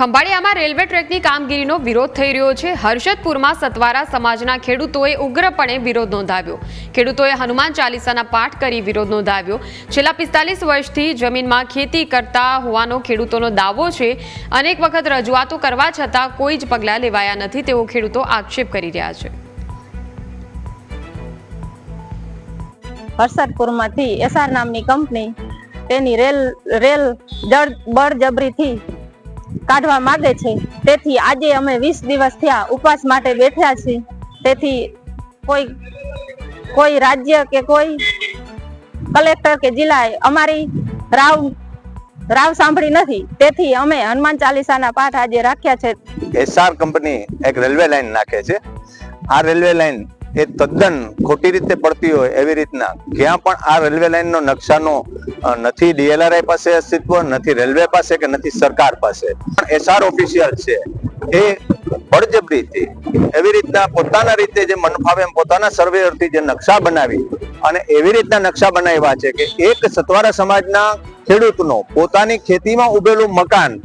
ખંભાળિયામાં railway ટ્રેકની કામગીરીનો વિરોધ થઈ રહ્યો છે। હર્ષદપુરમાં સતવારા સમાજના ખેડૂતોએ ઉગ્રપણે વિરોધ નોંધાવ્યો। ખેડૂતોએ હનુમાન ચાલીસાના પાઠ કરી વિરોધ નોંધાવ્યો। છેલ્લા 45 વર્ષથી જમીનમાં ખેતી કરતા હોવાનો ખેડૂતોનો દાવો છે। અનેક વખત રજૂઆતો કરવા છતાં કોઈ જ પગલાં લેવાયા નથી તેવો ખેડૂતો આક્ષેપ કરી રહ્યા છે। હર્ષદપુરમાંથી એસઆર નામની કંપની તેની રેલ બળજબરીથી કાઢવા માંગે છે। તેથી આજે અમે 20 દિવસ થયા ઉપવાસ માટે બેઠ્યા છીએ। તેથી કોઈ રાજ્ય કે કોઈ કલેક્ટર કે જિલ્લાએ અમારી રાવ સાંભળી નથી। તેથી અમે હનુમાન ચાલીસાના પાઠ આજે રાખ્યા છે। એસઆર કંપની એક રેલવે લાઈન નાખે છે। આ રેલવે લાઈન એ તદ્દન ખોટી રીતે પડતી હોય એવી રીતના ક્યાં પણ આ રેલવે લાઈનનો નકશાનો નથી ડીએલઆરઆઈ પાસે અસ્તિત્વ, નથી રેલવે પાસે કે નથી સરકાર પાસે। પણ એસઆર ઓફિશિયલ છે એ બળજબરીથી એવી રીતના પોતાના રીતે જે મન ફાવે એમ પોતાના સર્વેયરથી જે નકશા બનાવી અને એવી રીતના નકશા બનાવ્યા છે કે એક સતવારા સમાજના ખેડૂતનો પોતાની ખેતીમાં ઉભેલું મકાન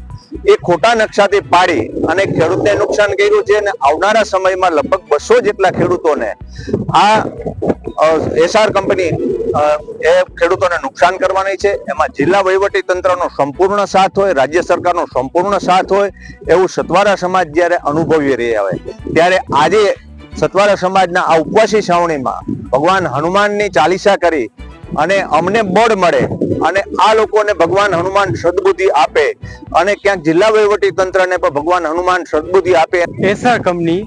એ ખોટા નકશાથી પાડી અને ખેડૂતને નુકસાન કર્યું છે અને આવનારા સમયમાં લગભગ 200 જેટલા ખેડૂતોને આ એસઆર કંપની એ ખેડૂતોને નુકસાન કરવાની છે। એમાં જિલ્લા વહીવટી તંત્રનો સંપૂર્ણ સાથ હોય, રાજ્ય સરકારનો સંપૂર્ણ સાથ હોય એવું સતવારા સમાજ જ્યારે અનુભવી રહ્યા હોય ત્યારે આજે સતવારા સમાજના આ ઉપવાસી છાવણીમાં ભગવાન હનુમાનની ચાલીસા કરી અને અમને બળ મળે અને આ લોકોને ભગવાન હનુમાન સદબુદ્ધિ આપે અને ક્યાંક જિલ્લા વહીવટી તંત્રને પણ ભગવાન હનુમાન સદબુદ્ધિ આપે। એસઆર કંપની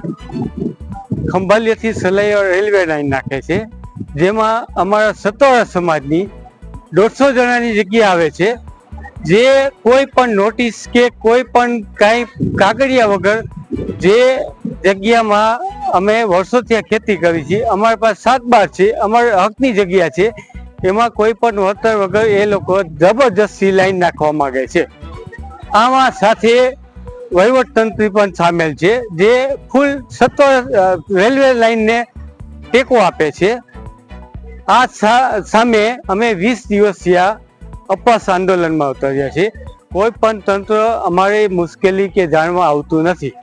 ખંભાલિયાથી સલાઈ રેલવે લાઈન નાખે છે, જેમાં અમારા સતવારા સમાજની 150 જણાની જગ્યા આવે છે, જે કોઈ પણ નોટિસ કે કોઈ પણ કાંઈ કાગળિયા વગર જે જગ્યામાં અમે વર્ષોથી ખેતી કરી છે, અમારી પાસે 7 બાર છે, અમારા હકની જગ્યા છે, એમાં કોઈ પણ વળતર વગર એ લોકો જબરજસ્તી લાઈન નાખવા માંગે છે। આમાં સાથે વહીવટતંત્ર પણ સામેલ છે, જે ફૂલ રેલવે લાઈનને ટેકો આપે છે। આ સામે અમે 20 દિવસ થયા ઉપવાસ આંદોલનમાં ઉતર્યા છે। કોઈ પણ તંત્ર અમારી મુશ્કેલી કે જાણવા આવતું નથી।